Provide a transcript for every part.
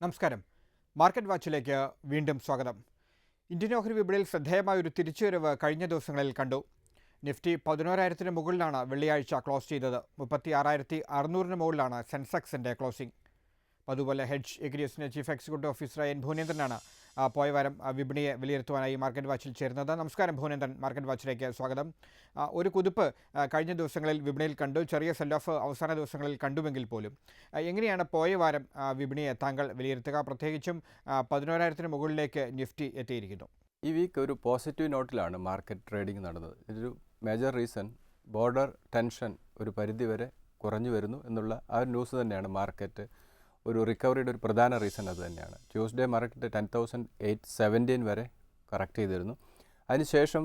നമസ്കാരം. മാർക്കറ്റ് വാച്ചിലേക്ക് വീണ്ടും സ്വാഗതം. ഇന്ത്യൻ ഓഹരി വിപണിയിൽ ശ്രദ്ധേയമായ ഒരു തിരിച്ചുവരവ് കഴിഞ്ഞ ദിവസങ്ങളിൽ കണ്ടു. നിഫ്റ്റി 11,000-ന് മുകളിലാണ് വെള്ളിയാഴ്ച ക്ലോസ് ചെയ്തത്. 36,600-ന് മുകളിലാണ് സെൻസെക്സിൻ്റെ ക്ലോസിംഗ്. അതുപോലെ ഹെഡ്ജ് എഗ്രിയസിൻ്റെ ചീഫ് എക്സിക്യൂട്ടീവ് ഓഫീസറായ എൻ ഭുവനേന്ദ്രനാണ് പോയ വാരം വിപണിയെ വിലയിരുത്തുവാനായി മാർക്കറ്റ് വാച്ചിൽ ചേരുന്നത്. നമസ്കാരം ഭുവനേന്ദ്രൻ, മാർക്കറ്റ് വാച്ചിലേക്ക് സ്വാഗതം. ഒരു കുതിപ്പ് കഴിഞ്ഞ ദിവസങ്ങളിൽ വിപണിയിൽ കണ്ടു, ചെറിയ സെൽ ഓഫ് അവസാന ദിവസങ്ങളിൽ കണ്ടുവെങ്കിൽ പോലും എങ്ങനെയാണ് പോയ വാരം വിപണിയെ താങ്കൾ വിലയിരുത്തുക? പ്രത്യേകിച്ചും 11,000-ന് മുകളിലേക്ക് നിഫ്റ്റി എത്തിയിരിക്കുന്നു. ഈ വീക്ക് ഒരു പോസിറ്റീവ് നോട്ടിലാണ് മാർക്കറ്റ് ട്രേഡിംഗ് നടന്നത്. ഇതൊരു മേജർ റീസൺ ബോർഡർ ടെൻഷൻ ഒരു പരിധിവരെ കുറഞ്ഞു വരുന്നു എന്നുള്ള ആ ഒരു ന്യൂസ് തന്നെയാണ് മാർക്കറ്റ് ഒരു റിക്കവറിയുടെ ഒരു പ്രധാന റീസൺ അത് തന്നെയാണ്. ട്യൂസ്ഡേ മാർക്കറ്റ് 10,817 വരെ കറക്റ്റ് ചെയ്തിരുന്നു. അതിനുശേഷം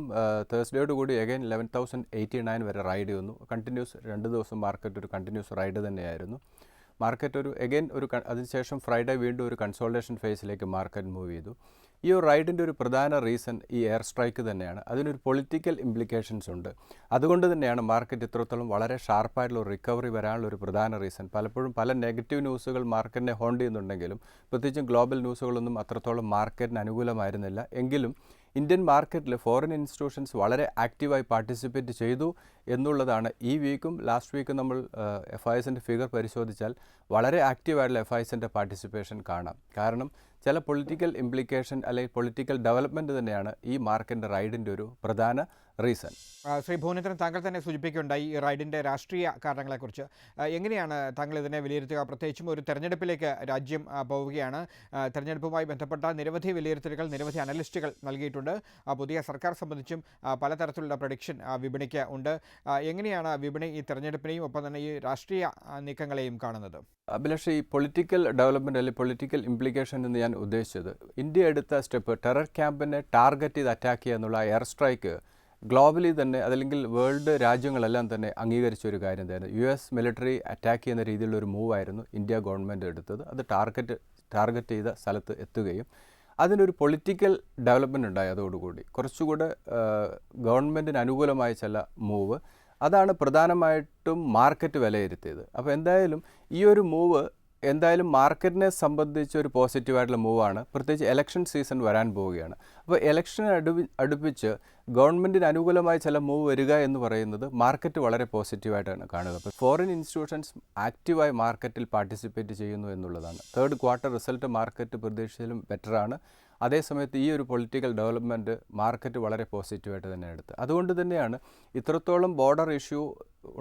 തേഴ്സ്ഡേയോട് കൂടി അഗൈൻ 11,089 വരെ റൈഡ് ചെയ്യുന്നു. കണ്ടിന്യൂസ് 2 ദിവസം മാർക്കറ്റ് ഒരു കണ്ടിന്യൂസ് റൈഡ് തന്നെയായിരുന്നു. മാർക്കറ്റ് അതിനുശേഷം ഫ്രൈഡേ വീണ്ടും ഒരു കൺസോൾട്ടേഷൻ ഫേസിലേക്ക് മാർക്കറ്റ് മൂവ് ചെയ്തു. ഈ ഒരു റൈഡിൻ്റെ ഒരു പ്രധാന റീസൺ ഈ എയർ സ്ട്രൈക്ക് തന്നെയാണ്. അതിനൊരു പൊളിറ്റിക്കൽ ഇംപ്ലിക്കേഷൻസ് ഉണ്ട്. അതുകൊണ്ട് തന്നെയാണ് മാർക്കറ്റ് ഇത്രത്തോളം വളരെ ഷാർപ്പായിട്ടുള്ള ഒരു റിക്കവറി വരാനുള്ള ഒരു പ്രധാന റീസൺ. പലപ്പോഴും പല നെഗറ്റീവ് ന്യൂസുകൾ മാർക്കറ്റിനെ ഹോണ്ട് ചെയ്യുന്നുണ്ടെങ്കിലും പ്രത്യേകിച്ചും ഗ്ലോബൽ ന്യൂസുകളൊന്നും അത്രത്തോളം മാർക്കറ്റിന് അനുകൂലമായിരുന്നില്ല. എങ്കിലും ഇന്ത്യൻ മാർക്കറ്റിൽ ഫോറിൻ ഇൻസ്റ്റിറ്റ്യൂഷൻസ് വളരെ ആക്റ്റീവായി പാർട്ടിസിപ്പേറ്റ് ചെയ്തു എന്നുള്ളതാണ്. ഈ വീക്കും ലാസ്റ്റ് വീക്കും നമ്മൾ FISൻ്റെ ഫിഗർ പരിശോധിച്ചാൽ വളരെ ആക്റ്റീവായിട്ടുള്ള FISൻ്റെ പാർട്ടിസിപ്പേഷൻ കാണാം. കാരണം ചില പൊളിറ്റിക്കൽ ഇംപ്ലിക്കേഷൻ അല്ലെങ്കിൽ പൊളിറ്റിക്കൽ ഡെവലപ്മെൻറ്റ് തന്നെയാണ് ഈ മാർക്കറ്റിൻ്റെ റൈഡിൻ്റെ ഒരു പ്രധാന റീസൺ. ശ്രീ ഭുവനേന്ദ്രൻ, താങ്കൾ തന്നെ സൂചിപ്പിക്കുകയുണ്ടായി ഈ റൈഡിൻ്റെ രാഷ്ട്രീയ കാരണങ്ങളെക്കുറിച്ച്. എങ്ങനെയാണ് താങ്കൾ ഇതിനെ വിലയിരുത്തുക? പ്രത്യേകിച്ചും ഒരു തെരഞ്ഞെടുപ്പിലേക്ക് രാജ്യം പോവുകയാണ്. തെരഞ്ഞെടുപ്പുമായി ബന്ധപ്പെട്ട നിരവധി വിലയിരുത്തലുകൾ നിരവധി അനലിസ്റ്റുകൾ നൽകിയിട്ടുണ്ട്. പുതിയ സർക്കാർ സംബന്ധിച്ചും പലതരത്തിലുള്ള പ്രഡിക്ഷൻ വിപണിക്ക് ഉണ്ട്. എങ്ങനെയാണ് വിപണി ഈ തെരഞ്ഞെടുപ്പിനെയും ഒപ്പം തന്നെ ഈ രാഷ്ട്രീയ നീക്കങ്ങളെയും കാണുന്നത്? അഭിലാഷ്, ഈ പൊളിറ്റിക്കൽ ഡെവലപ്മെൻറ്റ് അല്ലെങ്കിൽ പൊളിറ്റിക്കൽ ഇംപ്ലിക്കേഷൻ എന്ന് ഞാൻ ഉദ്ദേശിച്ചത് ഇന്ത്യ എടുത്ത സ്റ്റെപ്പ് ടെറർ ക്യാമ്പിനെ ടാർഗറ്റ് ചെയ്ത് അറ്റാക്ക് ചെയ്യുക എന്നുള്ള എയർ സ്ട്രൈക്ക് ഗ്ലോബലി തന്നെ അതല്ലെങ്കിൽ വേൾഡ് രാജ്യങ്ങളെല്ലാം തന്നെ അംഗീകരിച്ച ഒരു കാര്യം തന്നെ. US മിലിറ്ററി അറ്റാക്ക് ചെയ്യുന്ന രീതിയിലുള്ള ഒരു മൂവായിരുന്നു ഇന്ത്യ ഗവൺമെൻറ് എടുത്തത്. അത് ടാർഗറ്റ് ചെയ്ത സ്ഥലത്ത് എത്തുകയും അതിനൊരു പൊളിറ്റിക്കൽ ഡെവലപ്മെൻറ്റ് ഉണ്ടായി. അതോടുകൂടി കുറച്ചുകൂടെ ഗവൺമെൻറ്റിന് അനുകൂലമായ ചില മൂവ് അതാണ് പ്രധാനമായിട്ടും മാർക്കറ്റ് വിലയിരുത്തിയത്. അപ്പോൾ എന്തായാലും ഈ ഒരു മൂവ് മാർക്കറ്റിനെ സംബന്ധിച്ച് ഒരു പോസിറ്റീവായിട്ടുള്ള മൂവാണ്. പ്രത്യേകിച്ച് ഇലക്ഷൻ സീസൺ വരാൻ പോവുകയാണ്. അപ്പോൾ ഇലക്ഷനെ അടുപ്പിച്ച് ഗവൺമെൻറ്റിന് അനുകൂലമായ ചില മൂവ് വരിക എന്ന് പറയുന്നത് മാർക്കറ്റ് വളരെ പോസിറ്റീവായിട്ടാണ് കാണുക. അപ്പോൾ ഫോറിൻ ഇൻസ്റ്റിറ്റ്യൂഷൻസ് ആക്റ്റീവായി മാർക്കറ്റിൽ പാർട്ടിസിപ്പേറ്റ് ചെയ്യുന്നു എന്നുള്ളതാണ്. തേർഡ് ക്വാർട്ടർ റിസൾട്ട് മാർക്കറ്റ് പ്രതീക്ഷിച്ചാലും ബെറ്ററാണ്. അതേസമയത്ത് ഈ ഒരു പൊളിറ്റിക്കൽ ഡെവലപ്മെൻറ്റ് മാർക്കറ്റ് വളരെ പോസിറ്റീവായിട്ട് തന്നെ എടുത്ത്. അതുകൊണ്ട് തന്നെയാണ് ഇത്രത്തോളം ബോർഡർ ഇഷ്യൂ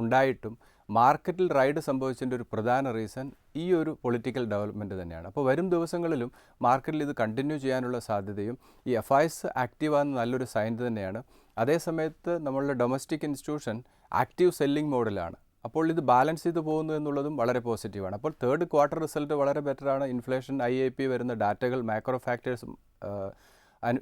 ഉണ്ടായിട്ടും മാർക്കറ്റിൽ റൈഡ് സംഭവിച്ചതിൻ്റെ ഒരു പ്രധാന റീസൺ ഈ ഒരു പൊളിറ്റിക്കൽ ഡെവലപ്മെൻറ്റ് തന്നെയാണ്. അപ്പോൾ വരും ദിവസങ്ങളിലും മാർക്കറ്റിൽ ഇത് കണ്ടിന്യൂ ചെയ്യാനുള്ള സാധ്യതയും ഈ FIS ആക്റ്റീവാകുന്ന നല്ലൊരു സൈൻ തന്നെയാണ്. അതേസമയത്ത് നമ്മളുടെ ഡൊമസ്റ്റിക് ഇൻസ്റ്റിറ്റ്യൂഷൻ ആക്റ്റീവ് സെല്ലിംഗ് മോഡലാണ്. അപ്പോൾ ഇത് ബാലൻസ് ചെയ്ത് പോകുന്നു എന്നുള്ളതും വളരെ പോസിറ്റീവാണ്. അപ്പോൾ തേർഡ് ക്വാർട്ടർ റിസൾട്ട് വളരെ ബെറ്ററാണ്. ഇൻഫ്ലേഷൻ, IIP വരുന്ന ഡാറ്റകൾ, മാക്രോ ഫാക്ടേഴ്സ്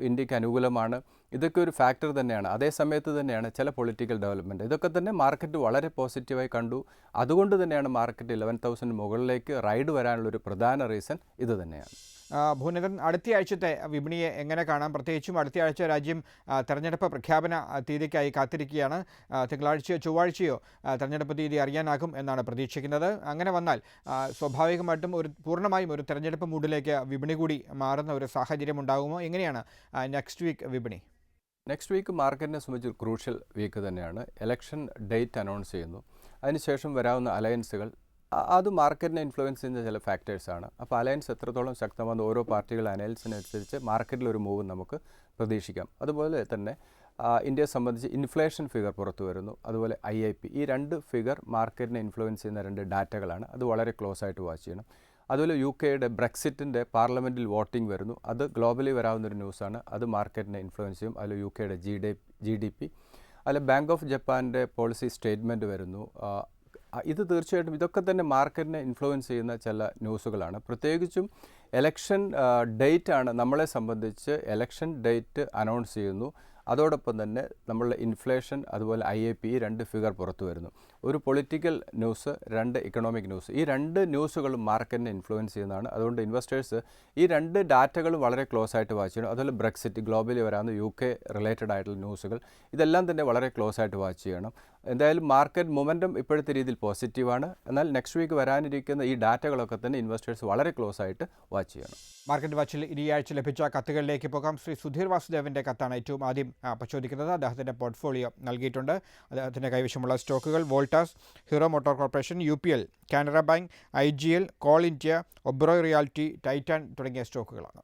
ഇന്ത്യക്ക് അനുകൂലമാണ്. ഇതൊക്കെ ഒരു ഫാക്ടർ തന്നെയാണ്. അതേ സമയത്ത് തന്നെയാണ് ചില പൊളിറ്റിക്കൽ ഡെവലപ്മെൻറ്റ്. ഇതൊക്കെ തന്നെ മാർക്കറ്റ് വളരെ പോസിറ്റീവായി കണ്ടു. അതുകൊണ്ട് തന്നെയാണ് മാർക്കറ്റ് 11,000 മുകളിലേക്ക് റൈഡ് വരാനുള്ളൊരു പ്രധാന റീസൺ ഇത് തന്നെയാണ്. ഭുവനേന്ദ്രൻ, അടുത്തയാഴ്ചത്തെ വിപണിയെ എങ്ങനെ കാണാം? പ്രത്യേകിച്ചും അടുത്തയാഴ്ച രാജ്യം തെരഞ്ഞെടുപ്പ് പ്രഖ്യാപന തീയതിക്കായി കാത്തിരിക്കുകയാണ്. തിങ്കളാഴ്ചയോ ചൊവ്വാഴ്ചയോ തെരഞ്ഞെടുപ്പ് തീയതി അറിയാനാകും എന്നാണ് പ്രതീക്ഷിക്കുന്നത്. അങ്ങനെ വന്നാൽ സ്വാഭാവികമായിട്ടും പൂർണ്ണമായും ഒരു തെരഞ്ഞെടുപ്പ് മൂഡിലേക്ക് വിപണി കൂടി മാറുന്ന ഒരു സാഹചര്യം ഉണ്ടാകുമോ? എങ്ങനെയാണ് നെക്സ്റ്റ് വീക്ക് വിപണി? നെക്സ്റ്റ് വീക്ക് മാർക്കറ്റിനെ സംബന്ധിച്ച് ക്രൂഷ്യൽ വീക്ക് തന്നെയാണ്. ഇലക്ഷൻ ഡേറ്റ് അനൗൺസ് ചെയ്യുന്നു. അതിനുശേഷം വരാവുന്ന അലയൻസുകൾ അത് മാർക്കറ്റിനെ ഇൻഫ്ലുവൻസ് ചെയ്യുന്ന ചില ഫാക്ടേഴ്സാണ്. അപ്പോൾ അലയൻസ് എത്രത്തോളം ശക്തമാകുന്ന ഓരോ പാർട്ടികളുടെ അലയൻസിനനുസരിച്ച് മാർക്കറ്റിലൊരു മൂവ് നമുക്ക് പ്രതീക്ഷിക്കാം. അതുപോലെ തന്നെ ഇന്ത്യയെ സംബന്ധിച്ച് ഇൻഫ്ലേഷൻ ഫിഗർ പുറത്തു വരുന്നു. അതുപോലെ IIP, ഈ 2 ഫിഗർ മാർക്കറ്റിനെ ഇൻഫ്ലുവൻസ് ചെയ്യുന്ന 2 ഡാറ്റകളാണ്. അത് വളരെ ക്ലോസ് ആയിട്ട് വാച്ച് ചെയ്യണം. അതുപോലെ UK ബ്രെക്സിറ്റിൻ്റെ പാർലമെൻറ്റിൽ വോട്ടിംഗ് വരുന്നു. അത് ഗ്ലോബലി വരാവുന്നൊരു ന്യൂസാണ്. അത് മാർക്കറ്റിനെ ഇൻഫ്ലുവൻസ് ചെയ്യും. അതിൽ UK GDP, അതിൽ ബാങ്ക് ഓഫ് ജപ്പാൻ്റെ പോളിസി സ്റ്റേറ്റ്മെൻറ്റ് വരുന്നു. ഇത് തീർച്ചയായിട്ടും ഇതൊക്കെ തന്നെ മാർക്കറ്റിനെ ഇൻഫ്ലുവൻസ് ചെയ്യുന്ന ചില ന്യൂസുകളാണ്. പ്രത്യേകിച്ചും എലക്ഷൻ ഡേറ്റ് ആണ് നമ്മളെ സംബന്ധിച്ച്. എലക്ഷൻ ഡേറ്റ് അനൗൺസ് ചെയ്യുന്നു. അതോടൊപ്പം തന്നെ നമ്മളുടെ ഇൻഫ്ലേഷൻ അതുപോലെ IIP, ഈ 2 ഫിഗർ പുറത്തു വരുന്നു. ഒരു പൊളിറ്റിക്കൽ ന്യൂസ്, 2 ഇക്കണോമിക് ന്യൂസ്, ഈ 2 ന്യൂസുകളും മാർക്കറ്റിനെ ഇൻഫ്ലുവൻസ് ചെയ്യുന്നതാണ്. അതുകൊണ്ട് ഇൻവെസ്റ്റേഴ്സ് ഈ 2 ഡാറ്റകളും വളരെ ക്ലോസ് ആയിട്ട് വാച്ച് ചെയ്യണം. അതുപോലെ ബ്രെക്സിറ്റ്, ഗ്ലോബലി വരാവുന്ന UK റിലേറ്റഡ് ആയിട്ടുള്ള ന്യൂസുകൾ, ഇതെല്ലാം തന്നെ വളരെ ക്ലോസ് ആയിട്ട് വാച്ച് ചെയ്യണം. എന്തായാലും മാർക്കറ്റ് മൊമെൻറ്റം ഇപ്പോഴത്തെ രീതിയിൽ പോസിറ്റീവാണ്. എന്നാൽ നെക്സ്റ്റ് വീക്ക് വരാനിരിക്കുന്ന ഈ ഡാറ്റകളൊക്കെ തന്നെ ഇൻവെസ്റ്റേഴ്സ് വളരെ ക്ലോസ് ആയിട്ട് വാച്ച് വാച്ച് ചെയ്യണം. മാർക്കറ്റ് വാച്ചിൽ ഈ ആഴ്ച ലഭിച്ച കത്തുകളിലേക്ക് പോകാം. ശ്രീ സുധീർ വാസുദേവൻ്റെ കത്താണ് ഏറ്റവും ആദ്യം പരിശോധിക്കുന്നത്. അദ്ദേഹത്തിൻ്റെ പോർട്ട്ഫോളിയോ നൽകിയിട്ടുണ്ട്. അദ്ദേഹത്തിൻ്റെ കൈവശമുള്ള സ്റ്റോക്കുകൾ Voltas, hero motor corporation, UPL, Canara bank, IGL, call India, Oberoi reality, Titan തുടങ്ങിയ സ്റ്റോക്കുകളാണ്.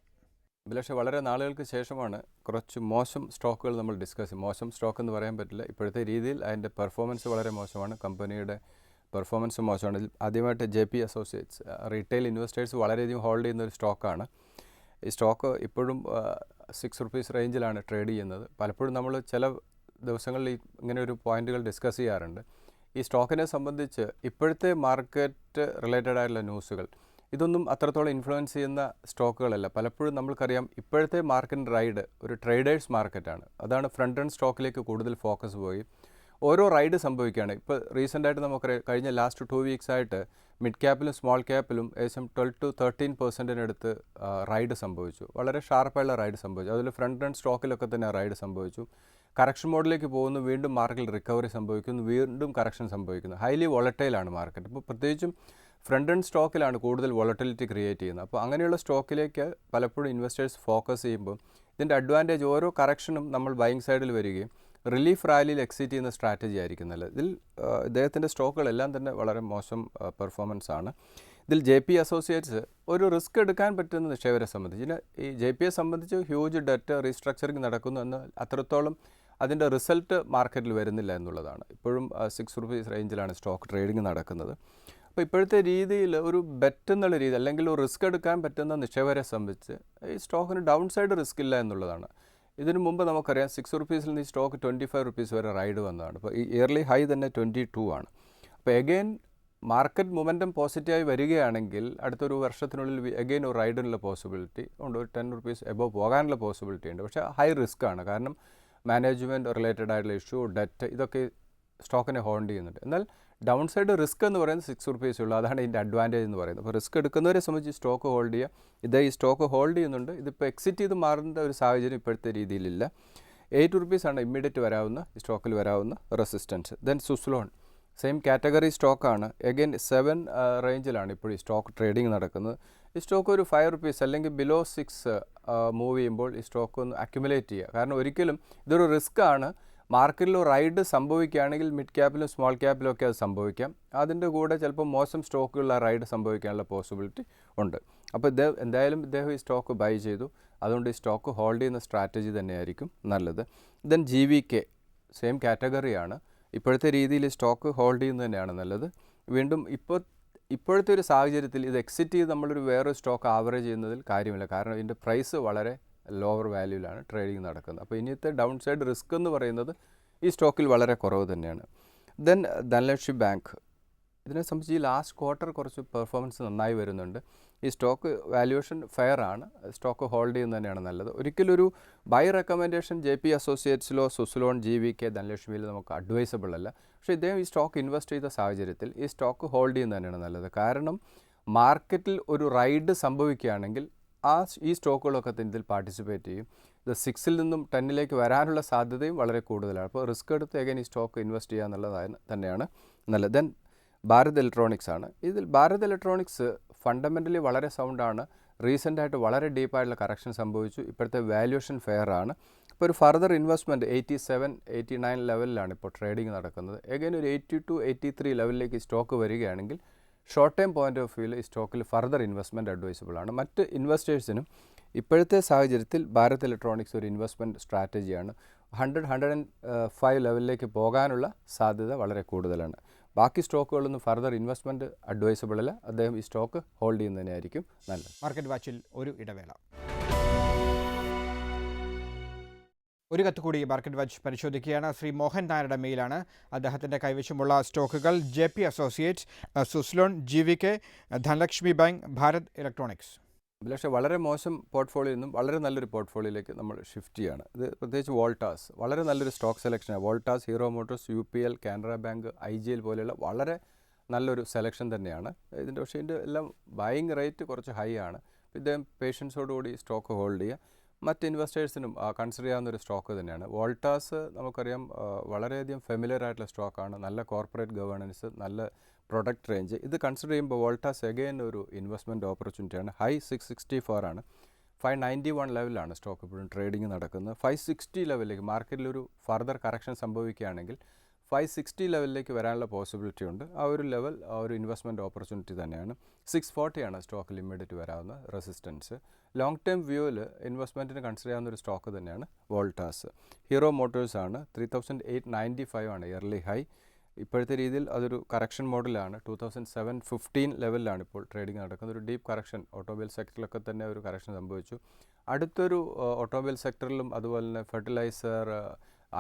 പക്ഷേ വളരെ നാളുകൾക്ക് ശേഷമാണ് കുറച്ച് മോശം സ്റ്റോക്കുകൾ നമ്മൾ ഡിസ്കസ് ചെയ്യും. മോശം സ്റ്റോക്ക് എന്ന് പറയാൻ പറ്റില്ല. ഇപ്പോഴത്തെ രീതിയിൽ അതിൻ്റെ പെർഫോമൻസ് വളരെ മോശമാണ്. കമ്പനിയുടെ പെർഫോമൻസ് മോശമാണ്. ഇതിൽ ആദ്യമായിട്ട് JP അസോസിയേറ്റ്സ് റീറ്റെയിൽ ഇൻവെസ്റ്റേഴ്സ് വളരെയധികം ഹോൾഡ് ചെയ്യുന്ന ഒരു സ്റ്റോക്കാണ്. ഈ സ്റ്റോക്ക് ഇപ്പോഴും ₹6 റേഞ്ചിലാണ് ട്രേഡ് ചെയ്യുന്നത്. പലപ്പോഴും നമ്മൾ ചില ദിവസങ്ങളിൽ ഇങ്ങനെ ഒരു പോയിന്റുകൾ ഡിസ്കസ് ചെയ്യാറുണ്ട്. ഈ സ്റ്റോക്കിനെ സംബന്ധിച്ച് ഇപ്പോഴത്തെ മാർക്കറ്റ് റിലേറ്റഡ് ആയിട്ടുള്ള ന്യൂസുകൾ ഇതൊന്നും അത്രത്തോളം ഇൻഫ്ലുവൻസ് ചെയ്യുന്ന സ്റ്റോക്കുകളല്ല. പലപ്പോഴും നമ്മൾക്കറിയാം ഇപ്പോഴത്തെ മാർക്കറ്റ് റൈഡ് ഒരു ട്രേഡേഴ്സ് മാർക്കറ്റാണ്. അതാണ് ഫ്രണ്ട് റൺ സ്റ്റോക്കിലേക്ക് കൂടുതൽ ഫോക്കസ് പോയി ഓരോ റൈഡ് സംഭവിക്കുകയാണ്. ഇപ്പോൾ റീസെൻ്റായിട്ട് നമുക്കറിയാം കഴിഞ്ഞ ലാസ്റ്റ് 2 വീക്സ് ആയിട്ട് മിഡ് ക്യാപ്പിലും സ്മോൾ ക്യാപ്പിലും ഏകദേശം 12 to 13% റൈഡ് സംഭവിച്ചു. വളരെ ഷാർപ്പായുള്ള റൈഡ് സംഭവിച്ചു. അതിൽ ഫ്രണ്ട് റൺ സ്റ്റോക്കിലൊക്കെ തന്നെ റൈഡ് സംഭവിച്ചു. കറക്ഷൻ മോഡിലേക്ക് പോകുന്നു, വീണ്ടും മാർക്കറ്റിൽ റിക്കവറി സംഭവിക്കുന്നു, വീണ്ടും കറക്ഷൻ സംഭവിക്കുന്നു. ഹൈലി വോളറ്റൈലാണ് മാർക്കറ്റ്. ഇപ്പോൾ പ്രത്യേകിച്ചും ഫ്രണ്ട് റൺ സ്റ്റോക്കിലാണ് കൂടുതൽ വോളറ്റിലിറ്റി ക്രിയേറ്റ് ചെയ്യുന്നത്. അപ്പോൾ അങ്ങനെയുള്ള സ്റ്റോക്കിലേക്ക് പലപ്പോഴും ഇൻവെസ്റ്റേഴ്സ് ഫോക്കസ് ചെയ്യുമ്പോൾ ഇതിൻ്റെ അഡ്വാൻറ്റേജ് ഓരോ കറക്ഷനും നമ്മൾ ബൈയിങ് സൈഡിൽ വരികയും റിലീഫ് റാലിയിൽ എക്സിറ്റ് ചെയ്യുന്ന സ്ട്രാറ്റജി ആയിരിക്കും നല്ലത്. ഇതിൽ ഇദ്ദേഹത്തിൻ്റെ സ്റ്റോക്കുകളെല്ലാം തന്നെ വളരെ മോശം പെർഫോമൻസ് ആണ്. ഇതിൽ JP അസോസിയേറ്റ്സ് ഒരു റിസ്ക് എടുക്കാൻ പറ്റുന്ന നിക്ഷേപരെ സംബന്ധിച്ച് ഈ JPയെ സംബന്ധിച്ച് ഹ്യൂജ് ഡെറ്റ് റീസ്ട്രക്ചറിങ് നടക്കുന്നു എന്ന് അത്രത്തോളം അതിൻ്റെ റിസൾട്ട് മാർക്കറ്റിൽ വരുന്നില്ല എന്നുള്ളതാണ്. ഇപ്പോഴും ₹6 റേഞ്ചിലാണ് സ്റ്റോക്ക് ട്രേഡിംഗ് നടക്കുന്നത്. അപ്പോൾ ഇപ്പോഴത്തെ രീതിയിൽ ഒരു ബെറ്റ് എന്നുള്ള രീതി അല്ലെങ്കിൽ ഒരു റിസ്ക് എടുക്കാൻ പറ്റുന്ന നിക്ഷേപരെ സംബന്ധിച്ച് ഈ സ്റ്റോക്കിന് ഡൗൺ സൈഡ് റിസ്ക് ഇല്ല എന്നുള്ളതാണ്. ഇതിനു മുമ്പ് നമുക്കറിയാം ₹6 നിന്ന് ഈ സ്റ്റോക്ക് ₹25 വരെ റൈഡ് വന്നതാണ്. അപ്പോൾ ഈ ഇയർലി ഹൈ തന്നെ 22 ആണ്. അപ്പോൾ എഗെയിൻ മാർക്കറ്റ് മൊമെൻറ്റം പോസിറ്റീവായി വരികയാണെങ്കിൽ അടുത്തൊരു വർഷത്തിനുള്ളിൽ എഗെയിൻ ഒരു റൈഡിനുള്ള പോസിബിലിറ്റി ഉണ്ട്. ഒരു ₹10 എബോവ് പോകാനുള്ള പോസിബിലിറ്റി ഉണ്ട്. പക്ഷേ ഹൈ റിസ്ക് ആണ്. കാരണം മാനേജ്മെൻറ്റ് റിലേറ്റഡ് ആയിട്ടുള്ള ഇഷ്യൂ, ഡെറ്റ്, ഇതൊക്കെ സ്റ്റോക്കിനെ ഹോൾഡ് ചെയ്യുന്നുണ്ട്. എന്നാൽ ഡൗൺ സൈഡ് റിസ്ക് എന്ന് പറയുന്നത് ₹6 ഉള്ളൂ. അതാണ് ഇതിൻ്റെ അഡ്വാൻറ്റേജ് എന്ന് പറയുന്നത്. അപ്പോൾ റിസ്ക് എടുക്കുന്നവരെ സംബന്ധിച്ച് സ്റ്റോക്ക് ഹോൾഡ് ചെയ്യുക. ഈ സ്റ്റോക്ക് ഹോൾഡ് ചെയ്യുന്നുണ്ട്. ഇതിപ്പോൾ എക്സിറ്റ് ചെയ്ത് മാറേണ്ട ഒരു സാഹചര്യം ഇപ്പോഴത്തെ രീതിയിലില്ല. ₹8 ആണ് ഇമ്മീഡിയറ്റ് വരാവുന്ന ഈ സ്റ്റോക്കിൽ വരാവുന്ന resistance. Then Suzlon same category സ്റ്റോക്കാണ്. എഗെയിൻ 7 റേഞ്ചിലാണ് ഇപ്പോൾ ഈ സ്റ്റോക്ക് ട്രേഡിംഗ് നടക്കുന്നത്. ഈ സ്റ്റോക്ക് ഒരു ₹5 അല്ലെങ്കിൽ ബിലോ 6 മൂവ് ചെയ്യുമ്പോൾ ഈ സ്റ്റോക്ക് ഒന്ന് അക്യുമുലേറ്റ് ചെയ്യുക. കാരണം ഒരിക്കലും ഇതൊരു റിസ്ക് ആണ്. മാർക്കറ്റിൽ റൈഡ് സംഭവിക്കുകയാണെങ്കിൽ മിഡ് ക്യാപ്പിലും സ്മോൾ ക്യാപ്പിലും ഒക്കെ അത് സംഭവിക്കാം. അതിൻ്റെ കൂടെ ചിലപ്പോൾ മോശം സ്റ്റോക്കുകളിൽ ആ റൈഡ് സംഭവിക്കാനുള്ള പോസിബിലിറ്റി ഉണ്ട്. അപ്പോൾ എന്തായാലും ഇദ്ദേഹം ഈ സ്റ്റോക്ക് ബൈ ചെയ്തു. അതുകൊണ്ട് ഈ സ്റ്റോക്ക് ഹോൾഡ് ചെയ്യുന്ന സ്ട്രാറ്റജി തന്നെയായിരിക്കും നല്ലത്. ദെൻ GVK സെയിം കാറ്റഗറിയാണ്. ഇപ്പോഴത്തെ രീതിയിൽ സ്റ്റോക്ക് ഹോൾഡ് ചെയ്യുന്നത് തന്നെയാണ് നല്ലത്. വീണ്ടും ഇപ്പോഴത്തെ ഒരു സാഹചര്യത്തിൽ ഇത് എക്സിറ്റ് ചെയ്ത് നമ്മളൊരു വേറൊരു സ്റ്റോക്ക് ആവറേജ് ചെയ്യുന്നതിൽ കാര്യമില്ല. കാരണം ഇതിൻ്റെ പ്രൈസ് വളരെ ലോവർ വാല്യൂവിലാണ് ട്രേഡിംഗ് നടക്കുന്നത്. അപ്പോൾ ഇനിയത്തെ ഡൗൺ സൈഡ് റിസ്ക് എന്ന് പറയുന്നത് ഈ സ്റ്റോക്കിൽ വളരെ കുറവ് തന്നെയാണ്. ദെൻ ധനലക്ഷ്മി ബാങ്ക് ഇതിനെ സംബന്ധിച്ച് ഈ ലാസ്റ്റ് ക്വാർട്ടർ കുറച്ച് പെർഫോമൻസ് നന്നായി വരുന്നുണ്ട്. ഈ സ്റ്റോക്ക് വാല്യുവേഷൻ ഫെയർ ആണ്. സ്റ്റോക്ക് ഹോൾഡ് ചെയ്യുന്നത് തന്നെയാണ് നല്ലത്. ഒരിക്കലൊരു ബൈ റെക്കമെൻഡേഷൻ JP അസോസിയേറ്റ്സിലോ സുസ്ലോൺ, GVK, ധനലക്ഷ്മിയിൽ നമുക്ക് അഡ്വൈസബിൾ അല്ല. പക്ഷേ ഇദ്ദേഹം ഈ സ്റ്റോക്ക് ഇൻവെസ്റ്റ് ചെയ്ത സാഹചര്യത്തിൽ ഈ സ്റ്റോക്ക് ഹോൾഡ് ചെയ്യുന്നത് തന്നെയാണ് നല്ലത്. കാരണം മാർക്കറ്റിൽ ഒരു റൈഡ് സംഭവിക്കുകയാണെങ്കിൽ ഈ സ്റ്റോക്കുകളൊക്കെ ഇതിൽ പാർട്ടിസിപ്പേറ്റ് ചെയ്യും. ഇത് 6 നിന്നും 10 വരാനുള്ള സാധ്യതയും വളരെ കൂടുതലാണ്. അപ്പോൾ റിസ്ക് എടുത്ത് എഗൈൻ ഈ സ്റ്റോക്ക് ഇൻവെസ്റ്റ് ചെയ്യുക എന്നുള്ളത് തന്നെയാണ് നല്ലത്. ദെൻ ഭാരത് ഇലക്ട്രോണിക്സ് ആണ്. ഇതിൽ ഭാരത് ഇലക്ട്രോണിക്സ് ഫണ്ടമെൻ്റലി വളരെ സൗണ്ടാണ്. റീസെൻ്റായിട്ട് വളരെ ഡീപ്പായിട്ടുള്ള കറക്ഷൻ സംഭവിച്ചു. ഇപ്പോഴത്തെ വാല്യുവേഷൻ ഫെയർ ആണ്. ഇപ്പോൾ ഒരു ഫർദർ ഇൻവെസ്റ്റ്മെൻറ്റ് 87, 89 ലെവലിലാണ് ഇപ്പോൾ ട്രേഡിംഗ് നടക്കുന്നത്. എഗൈൻ ഒരു 82, 83 ലെവലിലേക്ക് സ്റ്റോക്ക് വരികയാണെങ്കിൽ ഷോർട്ട് ടൈം പോയിൻ്റ് ഓഫ് വ്യൂവിൽ ഈ സ്റ്റോക്കിൽ ഫർദർ ഇൻവെസ്റ്റ്മെൻറ്റ് അഡ്വൈസബിൾ ആണ്. മറ്റ് ഇൻവെസ്റ്റേഴ്സിനും ഇപ്പോഴത്തെ സാഹചര്യത്തിൽ ഭാരത് ഇലക്ട്രോണിക്സ് ഒരു ഇൻവെസ്റ്റ്മെൻറ്റ് സ്ട്രാറ്റജിയാണ്. 100-105 ലെവലിലേക്ക് പോകാനുള്ള സാധ്യത വളരെ കൂടുതലാണ്. ബാക്കി സ്റ്റോക്കുകളൊന്നും ഫർദർ ഇൻവെസ്റ്റ്മെൻറ്റ് അഡ്വൈസബിൾ അല്ല. അദ്ദേഹം ഈ സ്റ്റോക്ക് ഹോൾഡ് ചെയ്യുന്നതിനായിരിക്കും നല്ലത്. മാർക്കറ്റ് വാച്ചിൽ ഒരു ഇടവേള. ഒരു കത്ത് കൂടി മാർക്കറ്റ് വാച്ച് പരിശോധിക്കുകയാണ്. ശ്രീ മോഹൻ നായരുടെ മെയിലാണ്. അദ്ദേഹത്തിൻ്റെ കൈവശമുള്ള സ്റ്റോക്കുകൾ JP associates, Suzlon, GVK, Dhanlaxmi bank, Bharat electronics. പക്ഷേ വളരെ മോശം പോർട്ട്ഫോളിയോയിൽ നിന്നും വളരെ നല്ലൊരു പോർട്ട്ഫോളിയോയിലേക്ക് നമ്മൾ ഷിഫ്റ്റ് ചെയ്യുകയാണ്. ഇത് പ്രത്യേകിച്ച് വോൾട്ടാസ് വളരെ നല്ലൊരു സ്റ്റോക്ക് സെലക്ഷനാണ്. Voltas, Hero Motors, UPL, Canara bank, IGL പോലെയുള്ള വളരെ നല്ലൊരു സെലക്ഷൻ തന്നെയാണ് പക്ഷേ ഇതിൻ്റെ എല്ലാം ബൈയിങ് റേറ്റ് കുറച്ച് ഹൈ ആണ്. ഇദ്ദേഹം പേഷ്യൻസോടുകൂടി സ്റ്റോക്ക് ഹോൾഡ് ചെയ്യുക. മറ്റ് ഇൻവെസ്റ്റേഴ്സിനും കൺസിഡർ ചെയ്യാവുന്ന ഒരു സ്റ്റോക്ക് തന്നെയാണ്. വോൾട്ടാസ് നമുക്കറിയാം വളരെയധികം ഫെമിലിയർ ആയിട്ടുള്ള സ്റ്റോക്കാണ്. നല്ല കോർപ്പറേറ്റ് ഗവേണൻസ്, നല്ല പ്രൊഡക്റ്റ് റേഞ്ച്. ഇത് കൺസിഡർ ചെയ്യുമ്പോൾ വോൾട്ടാസ് എഗെയിൻ ഒരു ഇൻവെസ്റ്റ്മെൻറ്റ് ഓപ്പർച്യൂണിറ്റിയാണ്. ഹൈ 664 ആണ്. 591 ലെവലിലാണ് സ്റ്റോക്ക് ഇപ്പോഴും ട്രേഡിംഗ് നടക്കുന്നത്. 560 ലെവലിലേക്ക് മാർക്കറ്റിലൊരു ഫർദർ കറക്ഷൻ സംഭവിക്കുകയാണെങ്കിൽ 560 ലെവലിലേക്ക് വരാനുള്ള പോസിബിലിറ്റി ഉണ്ട്. ആ ഒരു ലെവൽ ആ ഒരു ഇൻവെസ്റ്റ്മെൻറ്റ് ഓപ്പർച്യൂണിറ്റി തന്നെയാണ്. 640 ആണ് സ്റ്റോക്കിൽ ഇമ്മീഡിയറ്റ് വരാവുന്ന റെസിസ്റ്റൻസ്. ലോങ് ടേം വ്യൂവിൽ ഇൻവെസ്റ്റ്മെൻറ്റിന് കൺസിഡർ ചെയ്യാവുന്ന ഒരു സ്റ്റോക്ക് തന്നെയാണ് വോൾട്ടാസ്. ഹീറോ മോട്ടോഴ്സ് ആണ്. 3895 ആണ് ഇയർലി ഹൈ. ഇപ്പോഴത്തെ രീതിയിൽ അതൊരു കറക്ഷൻ മോഡലാണ്. 2715 ലെവലിലാണ് ഇപ്പോൾ ട്രേഡിംഗ് നടക്കുന്നത്. ഒരു ഡീപ്പ് കറക്ഷൻ ഓട്ടോമൊബൈൽ സെക്ടറിലൊക്കെ തന്നെ ഒരു കറക്ഷൻ സംഭവിച്ചു. അടുത്തൊരു ഓട്ടോമൊബൈൽ സെക്ടറിലും അതുപോലെ തന്നെ ഫെർട്ടിലൈസർ,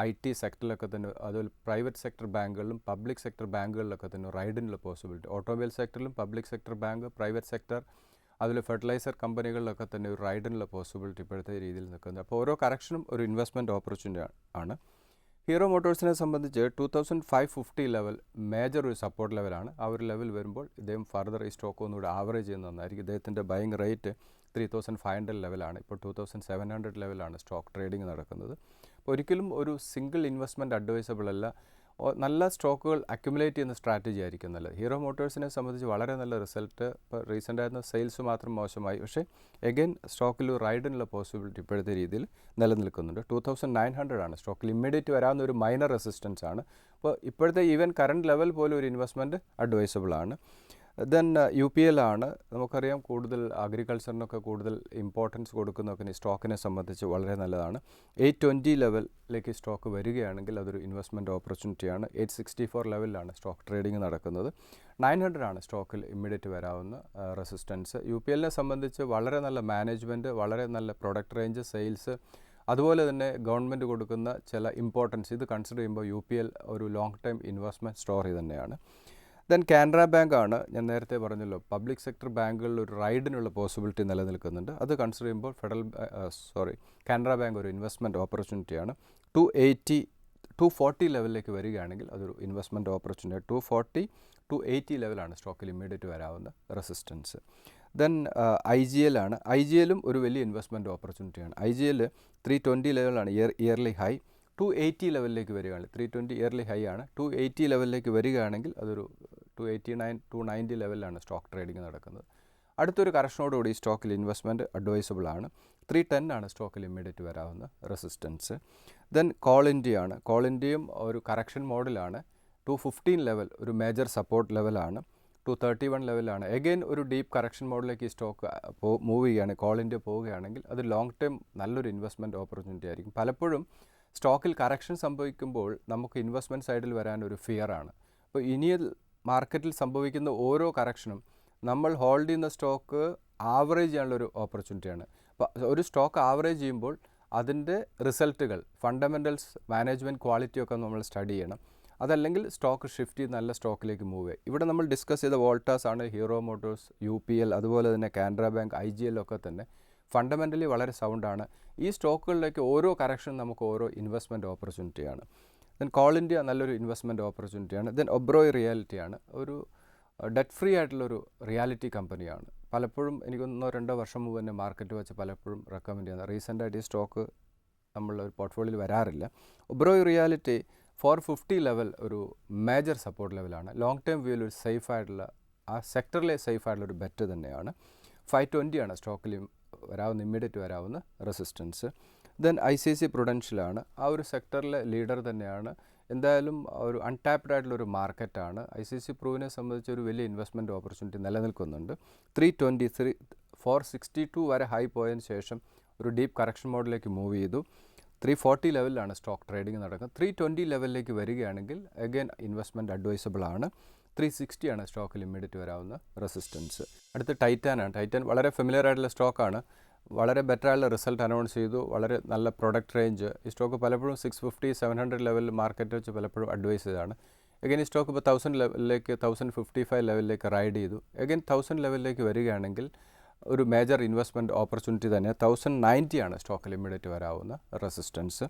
IT സെക്ടറിലൊക്കെ തന്നെ, അതുപോലെ പ്രൈവറ്റ് സെക്ടർ ബാങ്കുകളിലും പബ്ലിക് സെക്ടർ ബാങ്കുകളിലൊക്കെ തന്നെ റൈഡിനുള്ള പോസിബിലിറ്റി. ഓട്ടോമൊബൈൽ സെക്ടറിലും public sector bank, private sector, അതുപോലെ ഫെർട്ടിലൈസർ കമ്പനികളിലൊക്കെ തന്നെ ഒരു റൈഡിനുള്ള പോസിബിലിറ്റി ഇപ്പോഴത്തെ രീതിയിൽ നിൽക്കുന്നത്. അപ്പോൾ ഓരോ കറക്ഷനും ഒരു ഇൻവെസ്റ്റ്മെൻറ്റ് ഓപ്പർച്യൂണിറ്റി ആണ്. ഹീറോ മോട്ടോഴ്സിനെ സംബന്ധിച്ച് 2550 ലെവൽ മേജർ ഒരു സപ്പോർട്ട് ലെവലാണ്. ആ ഒരു ലെവൽ വരുമ്പോൾ ഇദ്ദേഹം ഫർദർ ഈ സ്റ്റോക്ക് ഒന്നുകൂടെ ആവറേജ് ചെയ്യുന്ന നന്നായിരിക്കും. ഇദ്ദേഹത്തിൻ്റെ ബൈങ് റേറ്റ് 3500 ലെവലാണ്. ഇപ്പോൾ 2700 ലെവലാണ് സ്റ്റോക്ക് ട്രേഡിംഗ് നടക്കുന്നത്. അപ്പോൾ ഒരിക്കലും ഒരു സിംഗിൾ ഇൻവെസ്റ്റ്മെൻറ്റ് അഡ്വൈസബിൾ അല്ല. നല്ല സ്റ്റോക്കുകൾ അക്യുമുലേറ്റ് ചെയ്യുന്ന സ്ട്രാറ്റജി ആയിരിക്കും നല്ലത്. ഹീറോ മോട്ടോഴ്സിനെ സംബന്ധിച്ച് വളരെ നല്ല റിസൾട്ട്. ഇപ്പോൾ റീസെൻ്റ് ആയിരുന്ന സെയിൽസ് മാത്രം മോശമായി, പക്ഷേ എഗെയിൻ സ്റ്റോക്കിൽ റൈഡിനുള്ള പോസിബിലിറ്റി ഇപ്പോഴത്തെ രീതിയിൽ നിലനിൽക്കുന്നുണ്ട്. 2900 ആണ് സ്റ്റോക്കിൽ ഇമ്മീഡിയറ്റ് വരാവുന്ന ഒരു മൈനർ റെസിസ്റ്റൻസ് ആണ്. അപ്പോൾ ഇപ്പോഴത്തെ ഈവൻ കറണ്ട് ലെവൽ പോലും ഒരു ഇൻവെസ്റ്റ്മെൻറ്റ് അഡ്വൈസബിൾ ആണ്. ദെൻ UPL ആണ്. നമുക്കറിയാം കൂടുതൽ അഗ്രികൾച്ചറിനൊക്കെ കൂടുതൽ ഇമ്പോർട്ടൻസ് കൊടുക്കുന്നതൊക്കെ ഈ സ്റ്റോക്കിനെ സംബന്ധിച്ച് വളരെ നല്ലതാണ്. 820 ലെവലിലേക്ക് സ്റ്റോക്ക് വരികയാണെങ്കിൽ അതൊരു ഇൻവെസ്റ്റ്മെൻറ്റ് ഓപ്പർച്യൂണിറ്റിയാണ്. 864 ലെവലിലാണ് സ്റ്റോക്ക് ട്രേഡിംഗ് നടക്കുന്നത്. 900 ആണ് സ്റ്റോക്കിൽ ഇമ്മീഡിയറ്റ് വരാവുന്ന റെസിസ്റ്റൻസ്. UPLനെ സംബന്ധിച്ച് വളരെ നല്ല മാനേജ്മെൻറ്റ്, വളരെ നല്ല പ്രൊഡക്റ്റ് റേഞ്ച്, സെയിൽസ്, അതുപോലെ തന്നെ ഗവൺമെൻറ് കൊടുക്കുന്ന ചില ഇമ്പോർട്ടൻസ്, ഇത് കൺസിഡർ ചെയ്യുമ്പോൾ UPL ഒരു ലോങ് ടൈം ഇൻവെസ്റ്റ്മെൻറ്റ് സ്റ്റോറി തന്നെയാണ്. ദെൻ കാനറ ബാങ്ക് ആണ്. ഞാൻ നേരത്തെ പറഞ്ഞല്ലോ, പബ്ലിക് സെക്ടർ ബാങ്കുകളിൽ ഒരു റൈഡിനുള്ള പോസിബിലിറ്റി നിലനിൽക്കുന്നുണ്ട്. അത് കൺസിഡർ ചെയ്യുമ്പോൾ കാനറ ബാങ്ക് ഒരു ഇൻവെസ്റ്റ്മെൻറ്റ് ഓപ്പർച്യൂണിറ്റിയാണ്. 240 ലെവലിലേക്ക് വരികയാണെങ്കിൽ അതൊരു ഇൻവെസ്റ്റ്മെൻറ്റ് ഓപ്പർച്യൂണിറ്റി. 240-280 ലെവലാണ് സ്റ്റോക്കിൽ ഇമ്മീഡിയറ്റ് വരാവുന്ന റെസിസ്റ്റൻസ്. ദെൻ IGL ആണ്. IGLും ഒരു വലിയ ഇൻവെസ്റ്റ്മെൻറ്റ് ഓപ്പർച്യൂണിറ്റിയാണ്. IGL 320 ലെവലാണ് ഇയർലി ഹൈ. 280 ലെവലിലേക്ക് വരികയാണെങ്കിൽ 320 ഇയർലി ഹൈ ആണ്. 280 ലെവലിലേക്ക് വരികയാണെങ്കിൽ അതൊരു 289-290 ലെവലിലാണ് സ്റ്റോക്ക് ട്രേഡിംഗ് നടക്കുന്നത്. അടുത്തൊരു കറക്ഷനോടുകൂടി ഈ സ്റ്റോക്കിൽ ഇൻവെസ്റ്റ്മെൻറ്റ് അഡ്വൈസബിൾ ആണ്. 310 ആണ് സ്റ്റോക്കിൽ ഇമ്മീഡിയറ്റ് വരാവുന്ന റെസിസ്റ്റൻസ്. ദെൻ കോൾ ഇന്ത്യ ആണ്. കോൾ ഇന്ത്യയും ഒരു കറക്ഷൻ മോഡലാണ്. 215 ലെവൽ ഒരു മേജർ സപ്പോർട്ട് ലെവലാണ്. 231 ലെവലാണ്. എഗെയിൻ ഒരു ഡീപ്പ് കറക്ഷൻ മോഡിലേക്ക് ഈ സ്റ്റോക്ക് മൂവ് ചെയ്യുകയാണ്, കോൾ ഇന്ത്യ പോവുകയാണെങ്കിൽ അത് ലോങ് ടൈം നല്ലൊരു ഇൻവെസ്റ്റ്മെൻറ്റ് ഓപ്പർച്യൂണിറ്റി ആയിരിക്കും. പലപ്പോഴും സ്റ്റോക്കിൽ കറക്ഷൻ സംഭവിക്കുമ്പോൾ നമുക്ക് ഇൻവെസ്റ്റ്മെൻറ്റ് സൈഡിൽ വരാൻ ഒരു ഫിയറാണ്. അപ്പോൾ ഇനിയിൽ മാർക്കറ്റിൽ സംഭവിക്കുന്ന ഓരോ കറക്ഷനും നമ്മൾ ഹോൾഡ് ചെയ്യുന്ന സ്റ്റോക്ക് ആവറേജ് ചെയ്യാനുള്ളൊരു ഓപ്പർച്യൂണിറ്റിയാണ്. അപ്പോൾ ഒരു സ്റ്റോക്ക് ആവറേജ് ചെയ്യുമ്പോൾ അതിൻ്റെ റിസൾട്ടുകൾ, ഫണ്ടമെൻ്റൽസ്, മാനേജ്മെൻറ്റ് ക്വാളിറ്റിയൊക്കെ നമ്മൾ സ്റ്റഡി ചെയ്യണം. അതല്ലെങ്കിൽ സ്റ്റോക്ക് ഷിഫ്റ്റ് ചെയ്ത് നല്ല സ്റ്റോക്കിലേക്ക് മൂവ് ചെയ്യും. ഇവിടെ നമ്മൾ ഡിസ്കസ് ചെയ്ത വോൾട്ടാസ് ആണ്, ഹീറോ മോട്ടോഴ്സ്, UPL, അതുപോലെ തന്നെ കാനറ ബാങ്ക്, IGL ഒക്കെ തന്നെ ഫണ്ടമെൻ്റലി വളരെ സൗണ്ടാണ്. ഈ സ്റ്റോക്കുകളിലേക്ക് ഓരോ കറക്ഷനും നമുക്ക് ഓരോ ഇൻവെസ്റ്റ്മെൻറ്റ് ഓപ്പർച്യൂണിറ്റിയാണ്. ദെൻ കോൾ ഇന്ത്യ നല്ലൊരു ഇൻവെസ്റ്റ്മെൻറ്റ് ഓപ്പർച്യൂണിറ്റിയാണ്. ദെൻ ഒബ്രോയ് റിയാലിറ്റിയാണ്. ഒരു ഡെറ്റ് ഫ്രീ ആയിട്ടുള്ളൊരു റിയാലിറ്റി കമ്പനിയാണ്. പലപ്പോഴും എനിക്കൊന്നോ 2 വർഷം മുമ്പ് തന്നെ മാർക്കറ്റ് വെച്ച് പലപ്പോഴും റെക്കമെൻഡ് ചെയ്യുന്നത്. റീസെൻ്റായിട്ട് ഈ സ്റ്റോക്ക് നമ്മളൊരു പോർട്ട്ഫോളിയോയിൽ വരാറില്ല. ഒബ്രോയ് റിയാലിറ്റി 450 ലെവൽ ഒരു മേജർ സപ്പോർട്ട് ലെവലാണ്. ലോങ് ടേം വ്യൂവിൽ ഒരു സേഫ് ആയിട്ടുള്ള, ആ സെക്ടറിലെ സേഫ് ആയിട്ടുള്ള ഒരു ബെറ്റ് തന്നെയാണ്. 520 ആണ് സ്റ്റോക്കിൽ വരാവുന്ന ഇമ്മീഡിയറ്റ് വരാവുന്ന റെസിസ്റ്റൻസ്. Then ICICI പ്രൊഡൻഷ്യലാണ്. ആ ഒരു സെക്ടറിലെ ലീഡർ തന്നെയാണ്. എന്തായാലും ഒരു അൺടാപ്ഡ് ആയിട്ടുള്ളൊരു മാർക്കറ്റാണ്. ICICI പ്രൂവിനെ സംബന്ധിച്ച് ഒരു വലിയ ഇൻവെസ്റ്റ്മെൻറ്റ് ഓപ്പർച്യൂണിറ്റി നിലനിൽക്കുന്നുണ്ട്. 323 462 വരെ ഹൈ പോയതിന് ശേഷം ഒരു ഡീപ്പ് കറക്ഷൻ മോഡിലേക്ക് മൂവ് ചെയ്തു. 340 ലെവലിലാണ് സ്റ്റോക്ക് ട്രേഡിംഗ് നടക്കുന്നത്. 320 ലെവലിലേക്ക് വരികയാണെങ്കിൽ അഗൈൻ ഇൻവെസ്റ്റ്മെൻറ്റ് അഡ്വൈസബിൾ ആണ്. 360 ആണ് സ്റ്റോക്കിൽ ഇമ്മീഡിയറ്റ് വരാവുന്ന റെസിസ്റ്റൻസ്. അടുത്ത് ടൈറ്റാൻ ആണ്. ടൈറ്റാൻ വളരെ ഫെമിലിയർ ആയിട്ടുള്ള സ്റ്റോക്കാണ്. വളരെ ബെറ്റർ ആയിട്ടുള്ള റിസൾട്ട് അനൗൺസ് ചെയ്തു. വളരെ നല്ല പ്രൊഡക്റ്റ് റേഞ്ച്. ഈ സ്റ്റോക്ക് പലപ്പോഴും 650-700 ലെവലിൽ മാർക്കറ്റ് വെച്ച് പലപ്പോഴും അഡ്വൈസ് ചെയ്തതാണ്. എഗൈൻ ഈ സ്റ്റോക്ക് ഇപ്പോൾ 1000 ലെവലിലേക്ക് 1055 ലെവലിലേക്ക് റൈഡ് ചെയ്തു. എഗൈൻ 1000 ലെവലിലേക്ക് വരികയാണെങ്കിൽ ഒരു മേജർ ഇൻവെസ്റ്റ്മെൻറ്റ് ഓപ്പർച്യൂണിറ്റി തന്നെ. 1090 ആണ് സ്റ്റോക്കിൽ ഇമ്മീഡിയറ്റ് വരാവുന്ന റെസിസ്റ്റൻസ്.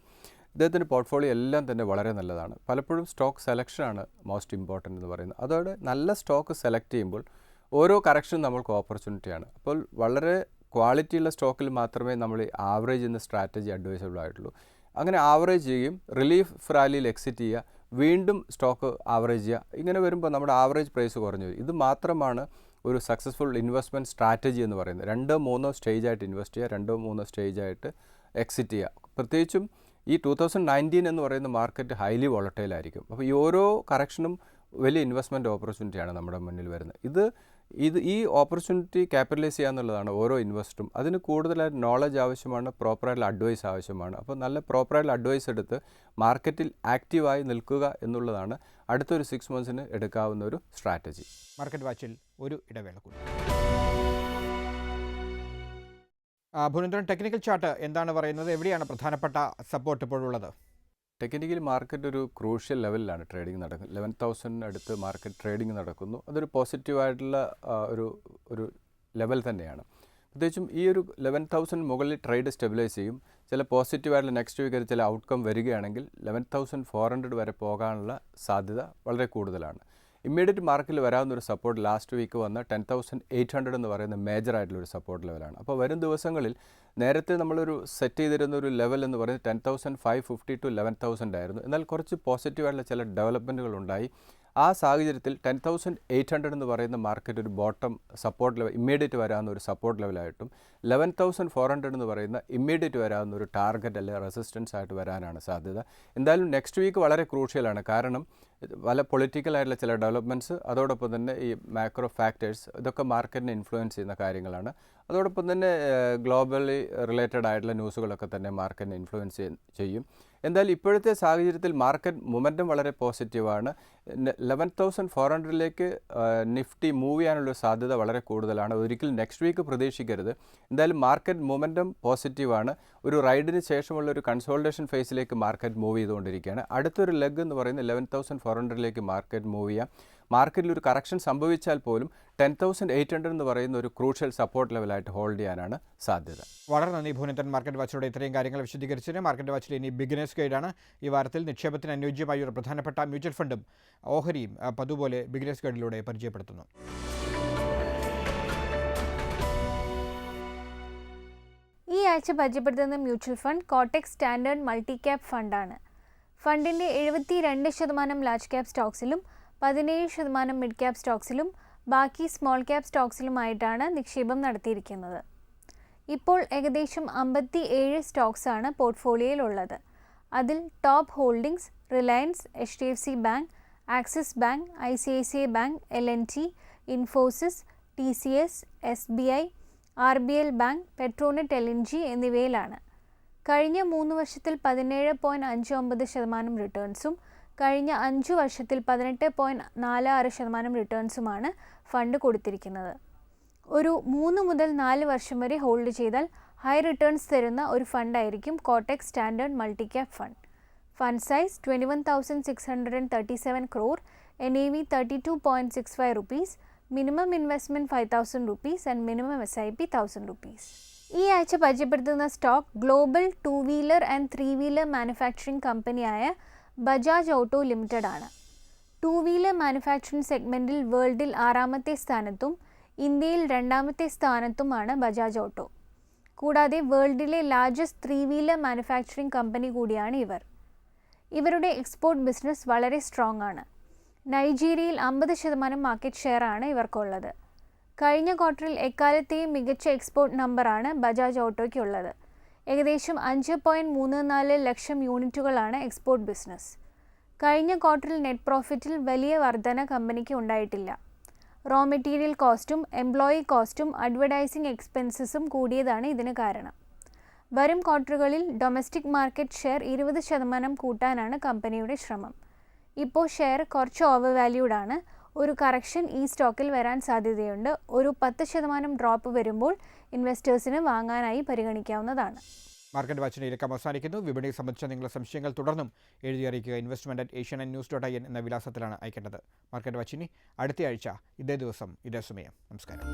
ഇദ്ദേഹത്തിൻ്റെ പോർട്ട്ഫോളിയോ എല്ലാം തന്നെ വളരെ നല്ലതാണ്. പലപ്പോഴും സ്റ്റോക്ക് സെലക്ഷനാണ് മോസ്റ്റ് ഇമ്പോർട്ടൻ്റ് എന്ന് പറയുന്നത്. അതോടെ നല്ല സ്റ്റോക്ക് സെലക്ട് ചെയ്യുമ്പോൾ ഓരോ കറക്ഷനും നമ്മൾക്ക് ഓപ്പർച്യൂണിറ്റിയാണ്. അപ്പോൾ വളരെ ക്വാളിറ്റിയുള്ള സ്റ്റോക്കിൽ മാത്രമേ നമ്മൾ ആവറേജ് എന്ന സ്ട്രാറ്റജി അഡ്വൈസബിൾ ആയിട്ടുള്ളൂ. അങ്ങനെ ആവറേജ് ചെയ്യും, റിലീഫ് റാലിയിൽ എക്സിറ്റ് ചെയ്യുക, വീണ്ടും സ്റ്റോക്ക് ആവറേജ് ചെയ്യുക. ഇങ്ങനെ വരുമ്പോൾ നമ്മുടെ ആവറേജ് പ്രൈസ് കുറഞ്ഞു വരും. ഇത് മാത്രമാണ് ഒരു സക്സസ്ഫുൾ ഇൻവെസ്റ്റ്മെൻറ്റ് സ്ട്രാറ്റജി എന്ന് പറയുന്നത്. 2-3 സ്റ്റേജായിട്ട് ഇൻവെസ്റ്റ് ചെയ്യുക, 2-3 സ്റ്റേജായിട്ട് എക്സിറ്റ് ചെയ്യുക. പ്രത്യേകിച്ചും ഈ 2019 എന്ന് പറയുന്ന മാർക്കറ്റ് ഹൈലി വോളട്ടൈലായിരിക്കും. അപ്പോൾ ഈ ഓരോ കറക്ഷനും വലിയ ഇൻവെസ്റ്റ്മെൻറ്റ് ഓപ്പർച്യൂണിറ്റിയാണ് നമ്മുടെ മുന്നിൽ വരുന്നത്. ഈ ഓപ്പർച്യൂണിറ്റി ക്യാപിറ്റലൈസ് ചെയ്യുക എന്നുള്ളതാണ് ഓരോ ഇൻവെസ്റ്ററും. അതിന് കൂടുതലായിട്ട് നോളജ് ആവശ്യമാണ്, പ്രോപ്പറായിട്ടുള്ള അഡ്വൈസ് ആവശ്യമാണ്. അപ്പോൾ നല്ല പ്രോപ്പറായിട്ടുള്ള അഡ്വൈസ് എടുത്ത് മാർക്കറ്റിൽ ആക്റ്റീവായി നിൽക്കുക എന്നുള്ളതാണ് അടുത്തൊരു 6 മന്ത്സിന് എടുക്കാവുന്ന ഒരു സ്ട്രാറ്റജി. മാർക്കറ്റ് വാച്ചിൽ ഒരു ഇടവേള കൂടി. ഭുവനേന്ദ്രൻ, ടെക്നിക്കൽ ചാർട്ട് എന്താണ് പറയുന്നത്? എവിടെയാണ് പ്രധാനപ്പെട്ട സപ്പോർട്ട് ഇപ്പോഴുള്ളത്? ടെക്നിക്കലി മാർക്കറ്റ് ഒരു ക്രൂഷ്യൽ ലെവലിലാണ് ട്രേഡിംഗ് നടക്കുന്നത്. 11,000 അടുത്ത് മാർക്കറ്റ് ട്രേഡിംഗ് നടക്കുന്നു. അതൊരു പോസിറ്റീവായിട്ടുള്ള ഒരു ലെവൽ തന്നെയാണ്. പ്രത്യേകിച്ചും ഈ ഒരു 11,000 മുകളിൽ ട്രേഡ് സ്റ്റെബിലൈസ് ചെയ്യും. ചില പോസിറ്റീവായിട്ടുള്ള നെക്സ്റ്റ് വീക്ക് ചില ഔട്ട്കം വരികയാണെങ്കിൽ 11,400 വരെ പോകാനുള്ള സാധ്യത വളരെ കൂടുതലാണ്. ഇമ്മീഡിയറ്റ് മാർക്കറ്റിൽ വരാവുന്ന ഒരു സപ്പോർട്ട് ലാസ്റ്റ് വീക്ക് വന്ന 10,800 എന്ന് പറയുന്ന മേജറായിട്ടുള്ളൊരു സപ്പോർട്ട് ലെവലാണ്. അപ്പോൾ വരും ദിവസങ്ങളിൽ നേരത്തെ നമ്മളൊരു സെറ്റ് ചെയ്തിരുന്ന ഒരു ലെവൽ എന്ന് പറയുന്നത് 10,550 to 11,000 ആയിരുന്നു. എന്നാൽ കുറച്ച് പോസിറ്റീവായിട്ടുള്ള ചില ഡെവലപ്മെൻറ്റുകൾ ഉണ്ടായി. ആ സാഹചര്യത്തിൽ 10,800 എന്ന് പറയുന്ന മാർക്കറ്റ് ഒരു ബോട്ടം സപ്പോർട്ട് ലെവൽ ഇമ്മീഡിയറ്റ് വരാവുന്ന ഒരു സപ്പോർട്ട് ലെവലായിട്ടും 11,400 എന്ന് പറയുന്ന ഇമ്മീഡിയറ്റ് വരാവുന്ന ഒരു ടാർഗറ്റ് അല്ലെങ്കിൽ റെസിസ്റ്റൻസ് ആയിട്ട് വരാനാണ് സാധ്യത. എന്തായാലും നെക്സ്റ്റ് വീക്ക് വളരെ ക്രൂഷ്യലാണ്. കാരണം പല പൊളിറ്റിക്കലായിട്ടുള്ള ചില ഡെവലപ്മെൻറ്റ്സ്, അതോടൊപ്പം തന്നെ ഈ മാക്രോ ഫാക്ടേഴ്സ്, ഇതൊക്കെ മാർക്കറ്റിനെ ഇൻഫ്ലുവൻസ് ചെയ്യുന്ന കാര്യങ്ങളാണ്. അതോടൊപ്പം തന്നെ ഗ്ലോബലി റിലേറ്റഡ് ആയിട്ടുള്ള ന്യൂസുകളൊക്കെ തന്നെ മാർക്കറ്റിനെ ഇൻഫ്ലുവൻസ് ചെയ്യും. എന്തായാലും ഇപ്പോഴത്തെ സാഹചര്യത്തിൽ മാർക്കറ്റ് മൊമെൻറ്റം വളരെ പോസിറ്റീവാണ്. 11,400ലേക്ക് നിഫ്റ്റി മൂവ് ചെയ്യാനുള്ളൊരു സാധ്യത വളരെ കൂടുതലാണ്. ഒരിക്കലും നെക്സ്റ്റ് വീക്ക് പ്രതീക്ഷിക്കരുത്. എന്തായാലും മാർക്കറ്റ് മൊമെൻറ്റം പോസിറ്റീവാണ്. ഒരു റൈഡിന് ശേഷമുള്ള ഒരു കൺസോൾട്ടേഷൻ ഫേസിലേക്ക് മാർക്കറ്റ് മൂവ് ചെയ്തുകൊണ്ടിരിക്കുകയാണ്. അടുത്തൊരു ലെഗ് എന്ന് പറയുന്നത് 11,400ലേക്ക് മാർക്കറ്റ് മൂവ് ചെയ്യാം. മാർക്കറ്റിൽ ഒരു കറക്ഷൻ സംഭവിച്ചാൽ പോലും 10,800 എന്ന് പറയുന്ന ഒരു ക്രൂഷ്യൽ സപ്പോർട്ട് ലെവലായിട്ട് ഹോൾഡ് ചെയ്യാനാണ് സാധ്യത. വളരെ നന്ദി ഭുവനേന്ദ്രൻ, മാർക്കറ്റ് വാച്ചിലൂടെ ഇത്രയും കാര്യങ്ങൾ വിശദീകരിച്ചതിന്. മാർക്കറ്റ് വാച്ചിൽ ഇനി ബിഗിനേഴ്സ് ഗൈഡാണ്. ഈ വാരത്തിൽ നിക്ഷേപത്തിന് അനുയോജ്യമായ ഒരു പ്രധാനപ്പെട്ട മ്യൂച്വൽ ഫണ്ടും ഓഹരിയും പതുപോലെ ബിഗിനേഴ്സ് ഗൈഡിലൂടെ പരിചയപ്പെടുത്തുന്നു. ഈ ആഴ്ച പരിചയപ്പെടുത്തുന്ന mutual fund Kotak standard multi cap ഫണ്ടാണ്. ഫണ്ടിൻ്റെ 72% ലാർജ് ക്യാപ് സ്റ്റോക്സിലും 17% മിഡ് ക്യാപ് സ്റ്റോക്സിലും ബാക്കി സ്മോൾ ക്യാപ് സ്റ്റോക്സിലുമായിട്ടാണ് നിക്ഷേപം നടത്തിയിരിക്കുന്നത്. ഇപ്പോൾ ഏകദേശം 57 സ്റ്റോക്സാണ് പോർട്ട്ഫോളിയോയിലുള്ളത്. അതിൽ top holdings Reliance, HDFC bank, axis bank, ICICI bank, L&T, Infosys, TCS, SBI, RBL bank, Petronet LNG എന്നിവയിലാണ്. കഴിഞ്ഞ 3 വർഷത്തിൽ 17.59% റിട്ടേൺസും കഴിഞ്ഞ 5 വർഷത്തിൽ 18.46% റിട്ടേൺസുമാണ് ഫണ്ട് കൊടുത്തിരിക്കുന്നത്. ഒരു 3 മുതൽ 4 വർഷം വരെ ഹോൾഡ് ചെയ്താൽ ഹൈ റിട്ടേൺസ് തരുന്ന ഒരു ഫണ്ടായിരിക്കും Kotak standard multi cap fund. Fund size 21,637 crore, NAV 32.65 rupees, minimum investment 5,000 rupees and minimum SIP 1,000 rupees. ഈ ആഴ്ച പരിചയപ്പെടുത്തുന്ന stock global 2 wheeler and 3 wheeler manufacturing കമ്പനിയായ ബജാജ് ഓട്ടോ ലിമിറ്റഡ് ആണ്. 2 വീലർ മാനുഫാക്ചറിംഗ് സെഗ്മെൻറ്റിൽ വേൾഡിൽ 6ാമത്തെ സ്ഥാനത്തും ഇന്ത്യയിൽ 2ാമത്തെ സ്ഥാനത്തുമാണ് ബജാജ് ഓട്ടോ. കൂടാതെ വേൾഡിലെ ലാർജസ്റ്റ് 3 വീലർ മാനുഫാക്ചറിംഗ് കമ്പനി കൂടിയാണ് ഇവർ. ഇവരുടെ എക്സ്പോർട്ട് ബിസിനസ് വളരെ സ്ട്രോങ് ആണ്. നൈജീരിയയിൽ 50% മാർക്കറ്റ് ഷെയർ ആണ് ഇവർക്കുള്ളത്. കഴിഞ്ഞ ക്വാർട്ടറിൽ എക്കാലത്തെയും മികച്ച എക്സ്പോർട്ട് നമ്പറാണ് ബജാജ് ഓട്ടോയ്ക്കുള്ളത്. ഏകദേശം 5.34 ലക്ഷം യൂണിറ്റുകളാണ് എക്സ്പോർട്ട് ബിസിനസ്. കഴിഞ്ഞ ക്വാർട്ടറിൽ നെറ്റ് പ്രോഫിറ്റിൽ വലിയ വർധന കമ്പനിക്ക് ഉണ്ടായിട്ടില്ല. റോ മെറ്റീരിയൽ കോസ്റ്റും എംപ്ലോയി കോസ്റ്റും അഡ്വർടൈസിംഗ് എക്സ്പെൻസസും കൂടിയതാണ് ഇതിന് കാരണം. വരും ക്വാർട്ടറുകളിൽ ഡൊമസ്റ്റിക് മാർക്കറ്റ് ഷെയർ 20% കൂട്ടാനാണ് കമ്പനിയുടെ ശ്രമം. ഇപ്പോൾ ഷെയർ കുറച്ച് ഓവർ വാല്യൂഡ് ആണ്. ഒരു കറക്ഷൻ ഈ സ്റ്റോക്കിൽ വരാൻ സാധ്യതയുണ്ട്. ഒരു 10% ഡ്രോപ്പ് വരുമ്പോൾ ഇൻവെസ്റ്റേഴ്സിന് വാങ്ങാനായി പരിഗണിക്കാവുന്നതാണ്. മാർക്കറ്റ് വാച്ചിൻ്റെ ഇലക്കം അവസാനിക്കുന്നു. വിപണിയെ സംബന്ധിച്ച നിങ്ങളുടെ സംശയങ്ങൾ തുടർന്നും എഴുതി അറിയിക്കുക. investment@asiannews.in എന്ന വിലാസത്തിലാണ് അയക്കേണ്ടത്. മാർക്കറ്റ് വാച്ചിനി അടുത്ത ആഴ്ച ഇതേ ദിവസം ഇതേ സമയം. നമസ്കാരം.